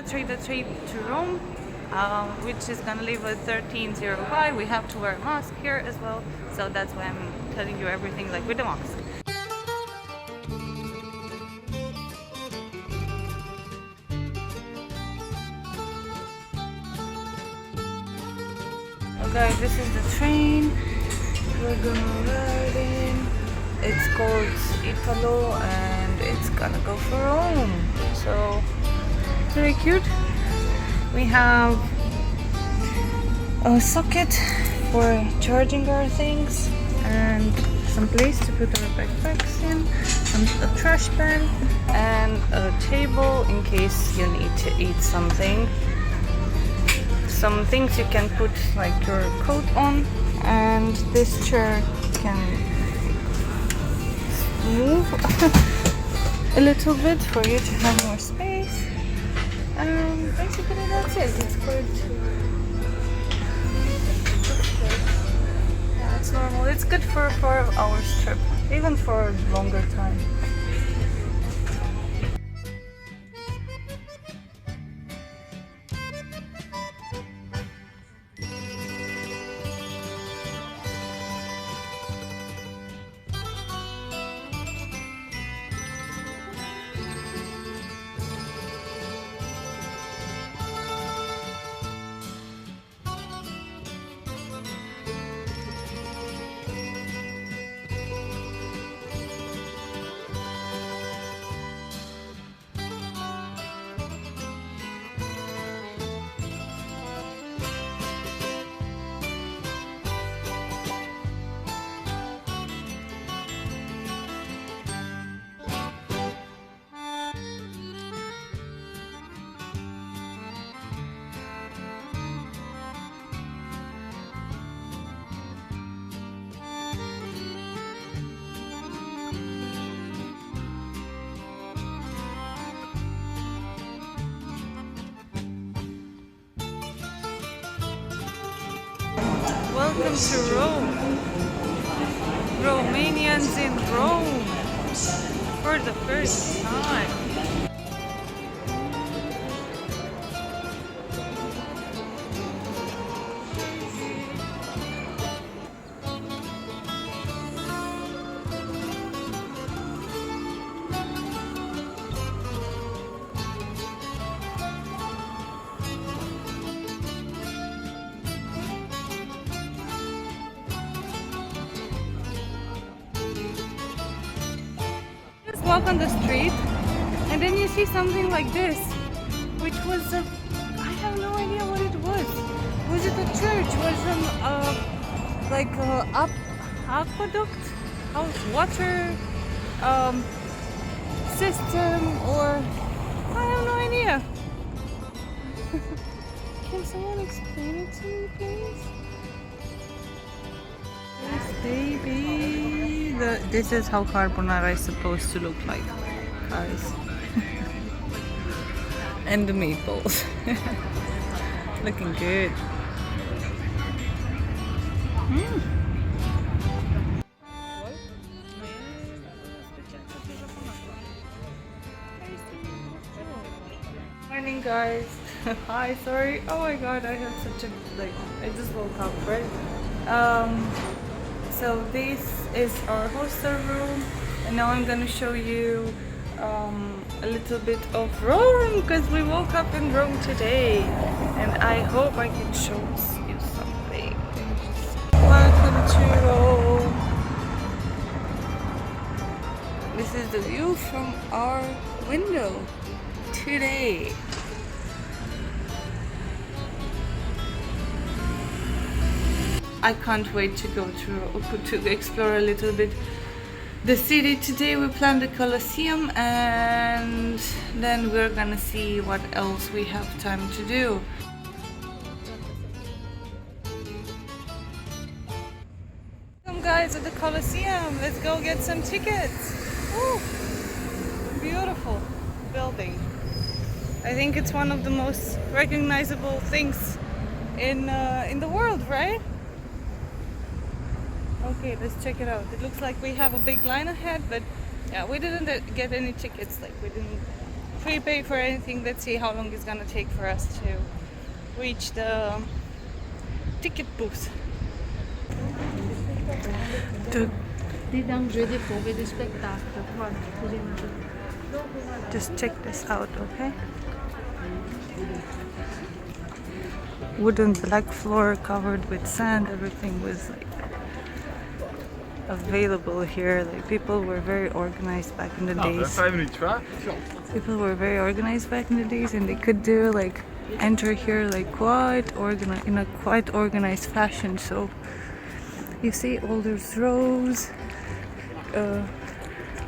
Take the train to Rome, which is gonna leave at 13:05. We have to wear a mask here as well, so that's why I'm telling you everything like with the mask. Okay, this is the train we're gonna ride in. It's called Italo and it's gonna go for Rome. So very cute. We have a socket for charging our things and some place to put our backpacks in, a trash bin and a table in case you need to eat something. Some things you can put like your coat on, and this chair can move a little bit for you to have more space. Basically that's it. It's quite yeah, it's normal. It's good for a 4 hours trip, even for a longer time. Welcome to Rome. Romanians in Rome for the first time. Walk on the street and then you see something like this, which was I have no idea what it was. Was it a church? Was some like aqueduct, water system, or I have no idea. Can someone explain it to me, please? Yes, baby. This is how carbonara is supposed to look like, guys. And the meatballs. Looking good. Morning, guys. Hi, sorry. Oh my god, I have such a I just woke up, right? So this is our hostel room, and now I'm gonna show you a little bit of Rome, because we woke up in Rome today, and I hope I can show you something. Welcome to Rome. This is the view from our window today. I can't wait to go to explore a little bit the city. Today we planned the Colosseum, and then we're gonna see what else we have time to do. Welcome guys at the Colosseum. Let's go get some tickets. Woo! Beautiful building. I think it's one of the most recognizable things in the world, right? Okay, let's check it out. It looks like we have a big line ahead, but yeah, we didn't get any tickets. Like we didn't prepay for anything. Let's see how long it's gonna take for us to reach the ticket booth. Just check this out, okay? Wooden black floor covered with sand. Everything was like available here. Like people were very organized back in the days. People were very organized back in the days, and they could do like enter here like quite organized in a quite organized fashion. So you see all those rows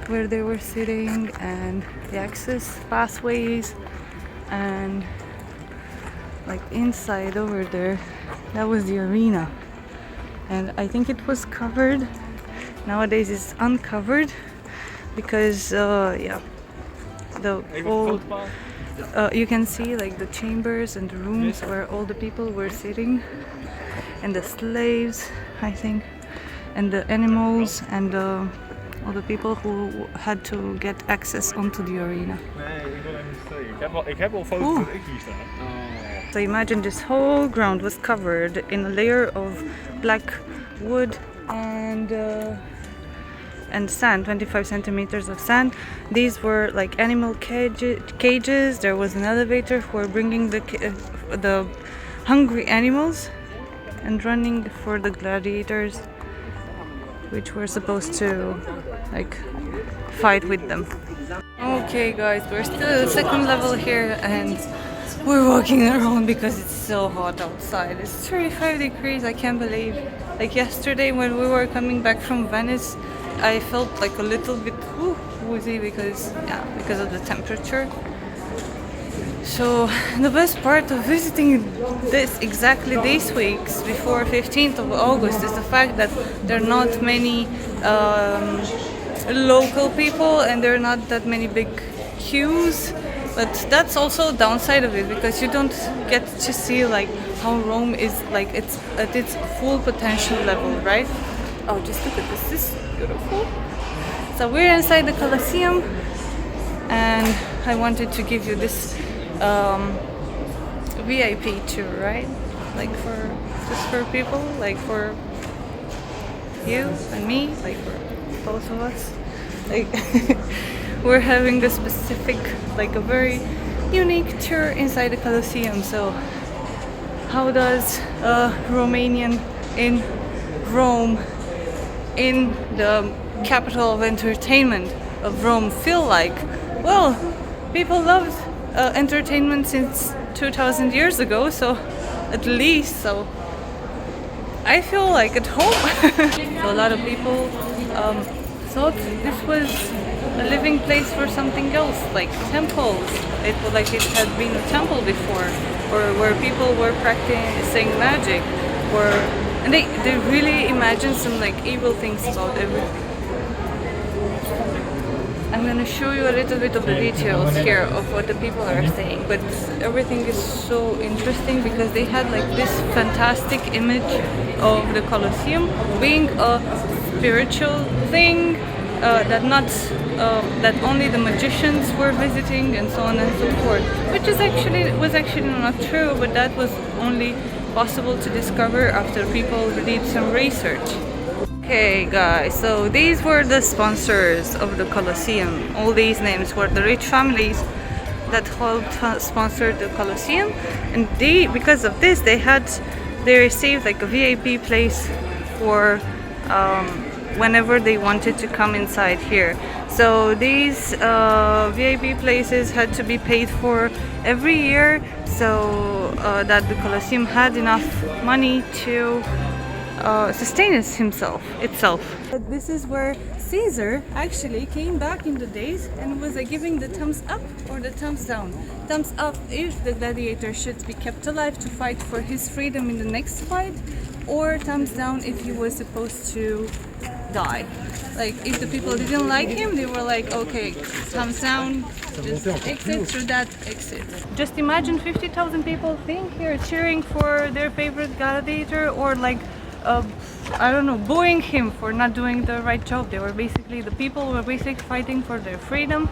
where they were sitting, and the access pathways, and like inside over there, that was the arena, and I think it was covered. Nowadays it's uncovered because yeah, the old you can see like the chambers and the rooms where all the people were sitting, and the slaves, I think, and the animals, and all the people who had to get access onto the arena. So imagine this whole ground was covered in a layer of black wood and sand, 25 centimeters of sand. These were like animal cages. There was an elevator for bringing the hungry animals and running for the gladiators, which were supposed to like fight with them. Okay guys, we're still at the second level here, and we're walking around because it's so hot outside. It's 35 degrees, I can't believe. Like yesterday when we were coming back from Venice, I felt like a little bit woozy because of the temperature. So the best part of visiting exactly these weeks before 15th of August is the fact that there are not many local people, and there are not that many big queues. But that's also a downside of it, because you don't get to see like how Rome is like it's at its full potential level, right? Oh, just look at this. This is beautiful. So we're inside the Colosseum, and I wanted to give you this VIP tour, right? Like just for people, like for you and me, like for both of us. Like we're having a specific, like a very unique tour inside the Colosseum. So how does a Romanian in Rome, in the capital of entertainment of Rome, feel like? Well, people loved entertainment since 2000 years ago, so at least, so I feel like at home. So a lot of people thought this was a living place for something else, like temples. It had been a temple before, or where people were practicing magic, and they really imagined some like evil things about everything. I'm gonna show you a little bit of the details here of what the people are saying, but everything is so interesting because they had like this fantastic image of the Colosseum being a spiritual thing, that only the magicians were visiting, and so on and so forth, which was actually not true, but that was only possible to discover after people did some research. Okay guys, so these were the sponsors of the Colosseum. All these names were the rich families that helped sponsor the Colosseum, and because of this they received like a VIP place for whenever they wanted to come inside here. So these VIP places had to be paid for every year, so that the Colosseum had enough money to sustain itself. But this is where Caesar actually came back in the days and was giving the thumbs up or the thumbs down. Thumbs up if the gladiator should be kept alive to fight for his freedom in the next fight, or thumbs down if he was supposed to die. Like if the people didn't like him, they were like, okay, thumbs down, just exit through that exit. Just imagine 50,000 people being here cheering for their favorite gladiator, or like I don't know, booing him for not doing the right job. The people were basically fighting for their freedom.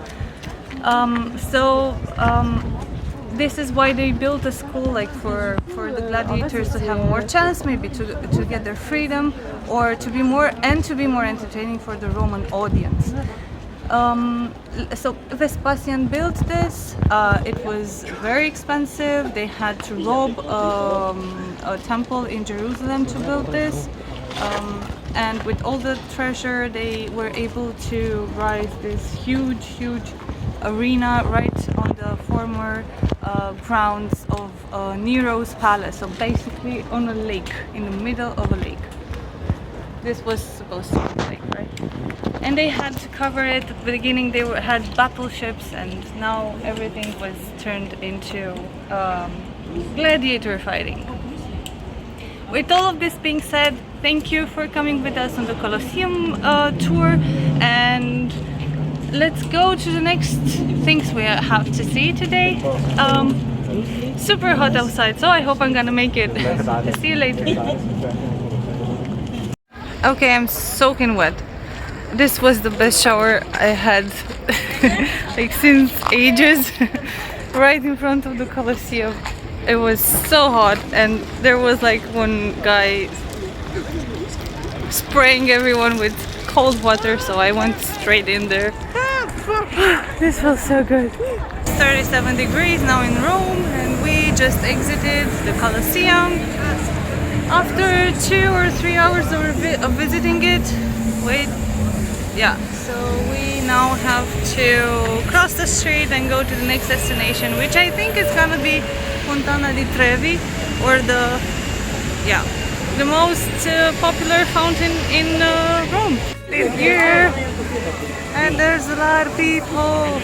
This is why they built a school, like for the gladiators to have more chance, maybe to get their freedom, or to be more entertaining for the Roman audience. So Vespasian built this. It was very expensive. They had to rob a temple in Jerusalem to build this. And with all the treasure, they were able to rise this huge arena right on the former grounds of Nero's palace. So basically on a lake, in the middle of a lake. This was supposed to be a lake, right? And they had to cover it. At the beginning they had battleships, and now everything was turned into gladiator fighting. With all of this being said, thank you for coming with us on the Colosseum tour, and let's go to the next things we have to see today. Super hot outside, so I hope I'm gonna make it. See you later. Okay, I'm soaking wet. This was the best shower I had like since ages. Right in front of the Colosseum. It was so hot, and there was like one guy spraying everyone with cold water, so I went straight in there. This feels so good. 37 degrees now in Rome, and we just exited the Colosseum after 2 or 3 hours of visiting it. So we now have to cross the street and go to the next destination, which I think is gonna be Fontana di Trevi, or the most popular fountain in Rome. It's here, and there's a lot of people.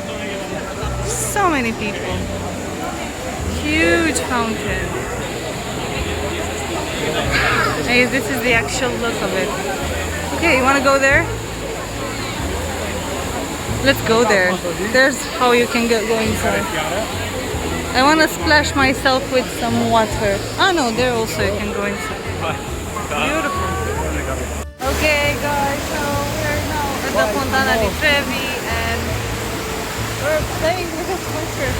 So many people. Huge fountain. Hey, this is the actual look of it. Okay, you wanna go there? Let's go there. There's how you can go inside. I want to splash myself with some water. Ah no, there also you can go inside. Beautiful. Okay guys, so we're now at the Fontana di Trevi, and we're playing with this water.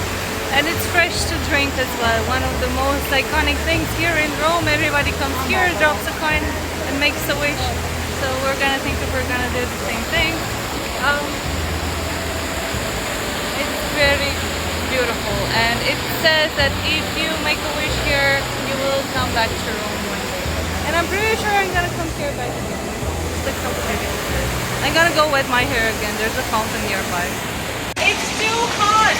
And it's fresh to drink as well. One of the most iconic things here in Rome. Everybody comes here, drops a coin and makes a wish. So we're gonna think if we're gonna do the same thing. It's very beautiful, and it says that if you make a wish here, you will come back to Rome one day. And I'm pretty sure I'm gonna come here back again. It's like I'm gonna go wet my hair again. There's a fountain nearby. It's too hot!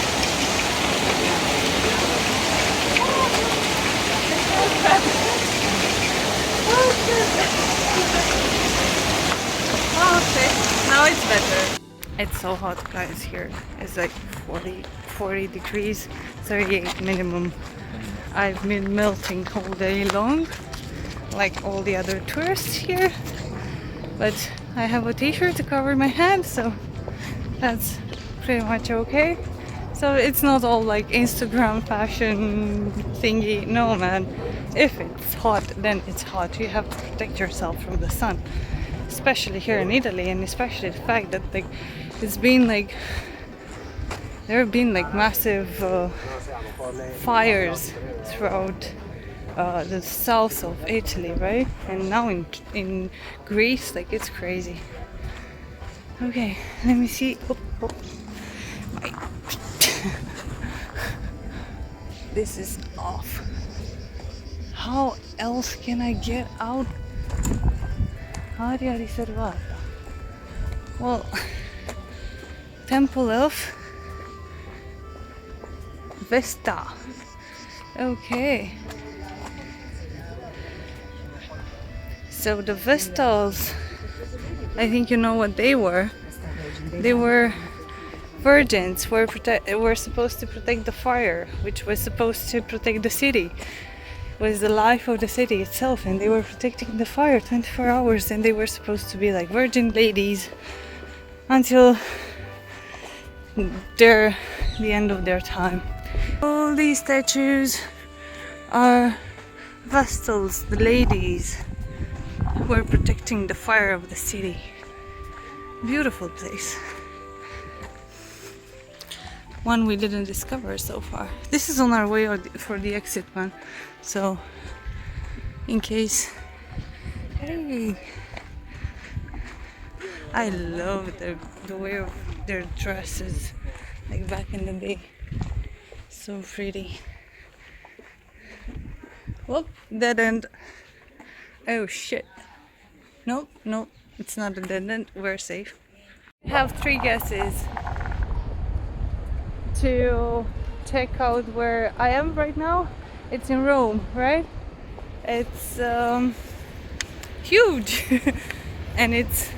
Okay, now it's better. It's so hot, guys, here. It's like 40 degrees, 38 minimum. I've been melting all day long, like all the other tourists here. But I have a t-shirt to cover my head, so that's pretty much okay. So it's not all like Instagram fashion thingy. No, man. If it's hot, then it's hot. You have to protect yourself from the sun. Especially here in Italy, and especially the fact that like it's been like there have been like massive fires throughout the south of Italy, right? And now in Greece, like it's crazy. Okay, let me see. This is off. How else can I get out? Area riservata. Well, Temple of Vesta. Okay. So the Vestals, I think you know what they were. They were virgins, were supposed to protect the fire, which was supposed to protect the city. It was the life of the city itself, and they were protecting the fire 24 hours, and they were supposed to be like virgin ladies until the end of their time. All these statues are Vestals, the ladies who are protecting the fire of the city. Beautiful place. one we didn't discover so far. This is on our way for the exit one, so in case. Hey, I love the way of their dresses, like back in the day. So pretty. Whoop, dead end. Oh shit. Nope, nope, it's not a dead end. We're safe. I have 3 guesses to check out where I am right now. It's in Rome, right? It's huge and it's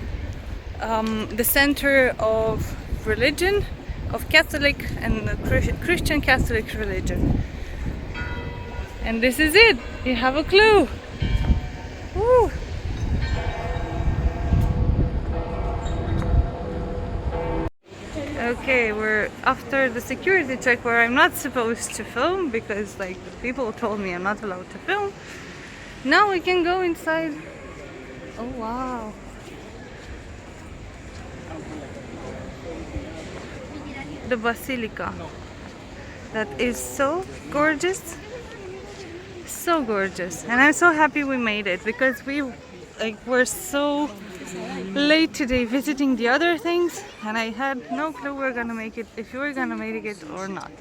the center of religion, of Catholic and Christian Catholic religion. And this is it. You have a clue. Woo. Okay, we're after the security check where I'm not supposed to film because like people told me I'm not allowed to film. Now we can go inside. Oh wow. The Basilica. That is so gorgeous. So gorgeous. And I'm so happy we made it because we were so late today visiting the other things and I had no clue we're gonna make it, if we were gonna make it or not.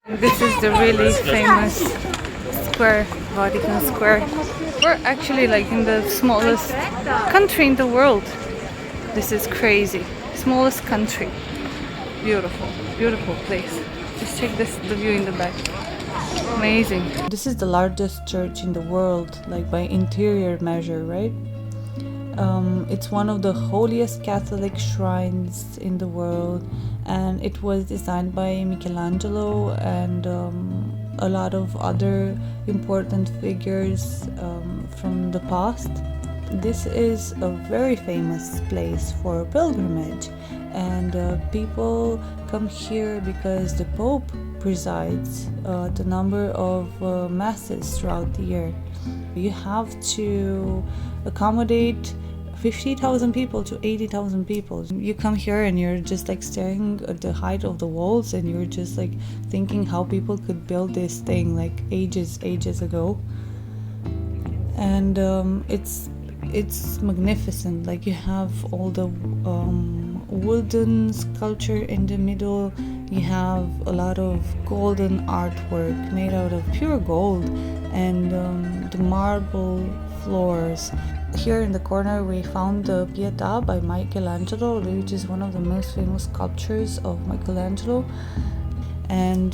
This is the really famous square, Vatican Square. We're actually like in the smallest country in the world. This is crazy. Smallest country. Beautiful, beautiful place. Just check the view in the back. Amazing. This is the largest church in the world, like by interior measure, right? It's one of the holiest Catholic shrines in the world, and it was designed by Michelangelo and a lot of other important figures from the past. This is a very famous place for pilgrimage, and people come here because the Pope presides the number of masses throughout the year. You have to accommodate 50,000 people to 80,000 people. You come here and you're just like staring at the height of the walls and you're just like thinking how people could build this thing like ages ago. And it's magnificent. Like you have all the wooden sculpture in the middle. You have a lot of golden artwork made out of pure gold, and the marble floors. Here in the corner we found the Pietà by Michelangelo, which is one of the most famous sculptures of Michelangelo, and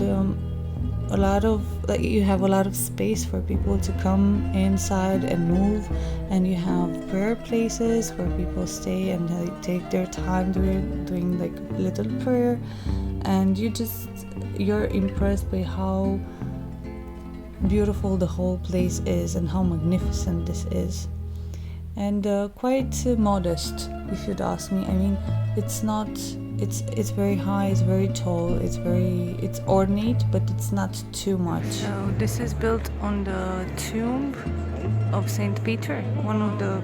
you have a lot of space for people to come inside and move, and you have prayer places where people stay and take their time doing like little prayer, and you're impressed by how beautiful the whole place is and how magnificent this is, and quite modest if you'd ask me. I mean, it's very high, it's very tall, it's ornate, but it's not too much. So this is built on the tomb of Saint Peter, one of the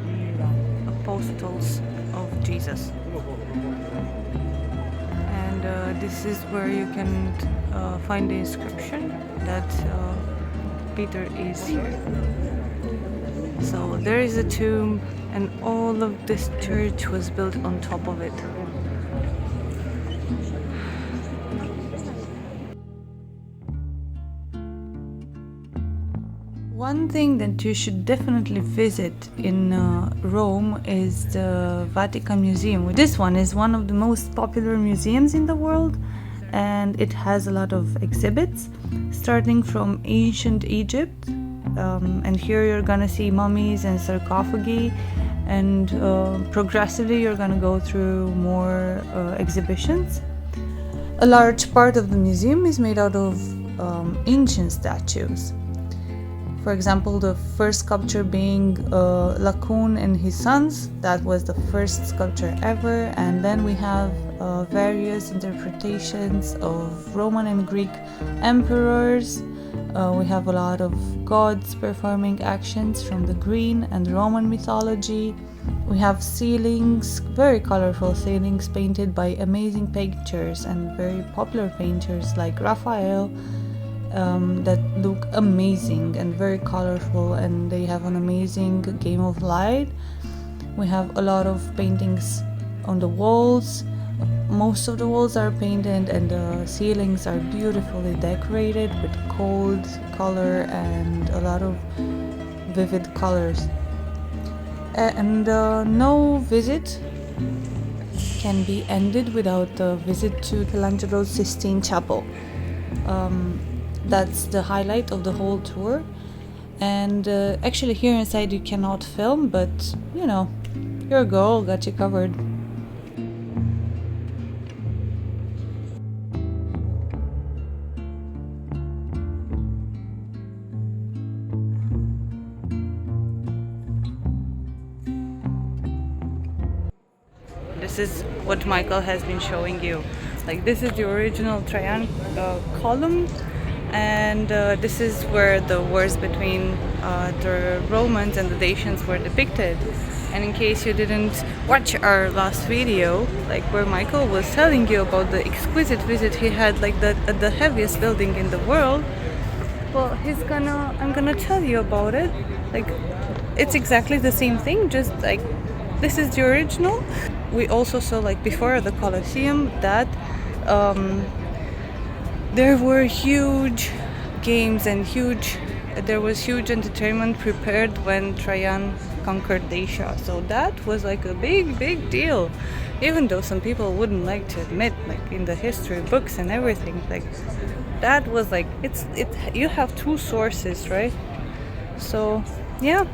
apostles of Jesus. And this is where you can find the inscription that Peter is here. So there is a tomb, and all of this church was built on top of it. One thing that you should definitely visit in Rome is the Vatican Museum. This one is one of the most popular museums in the world, and it has a lot of exhibits starting from ancient Egypt, and here you're gonna see mummies and sarcophagi, and progressively you're gonna go through more exhibitions. A large part of the museum is made out of ancient statues. For example, the first sculpture being Laocoon and his sons. That was the first sculpture ever. And then we have various interpretations of Roman and Greek emperors. We have a lot of gods performing actions from the Green and Roman mythology. We have ceilings, very colorful ceilings painted by amazing painters and very popular painters like Raphael, that look amazing and very colorful, and they have an amazing game of light. We have a lot of paintings on the walls. Most of the walls are painted and the ceilings are beautifully decorated with cold color and a lot of vivid colors. And no visit can be ended without a visit to Michelangelo's Sistine Chapel. That's the highlight of the whole tour. And actually here inside you cannot film, but you know, your girl got you covered. This is what Michael has been showing you. Like, this is the original Traian Column, and this is where the wars between the Romans and the Dacians were depicted. And in case you didn't watch our last video, like where Michael was telling you about the exquisite visit he had, like the heaviest building in the world, well, I'm gonna tell you about it. Like, it's exactly the same thing, just like this is the original. We also saw, like before the Colosseum, that there were huge games and there was huge entertainment prepared when Trajan conquered Dacia. So that was like a big deal, even though some people wouldn't like to admit, like in the history books and everything. Like, that was like, you have two sources, right? So yeah.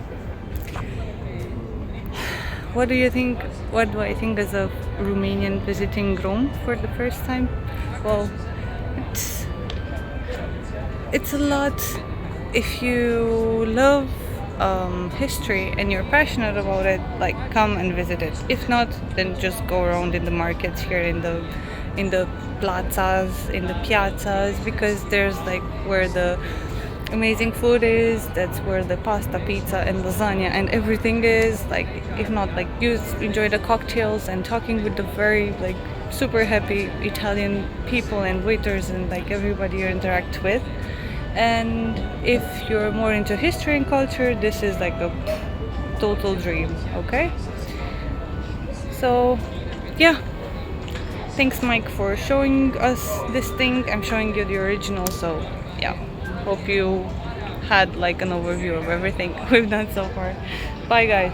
What do you think? What do I think as a Romanian visiting Rome for the first time? Well, it's a lot. If you love history and you're passionate about it, like, come and visit it. If not, then just go around in the markets here, in the plazas, in the piazzas, because there's like where the amazing food is. That's where the pasta, pizza and lasagna and everything is. Like, if not, like, you enjoy the cocktails and talking with the very like super happy Italian people and waiters and like everybody you interact with. And if you're more into history and culture, this is like a total dream. Okay, so yeah, thanks Mike for showing us this thing. I'm showing you the original, so yeah, hope you had like an overview of everything we've done so far. Bye guys.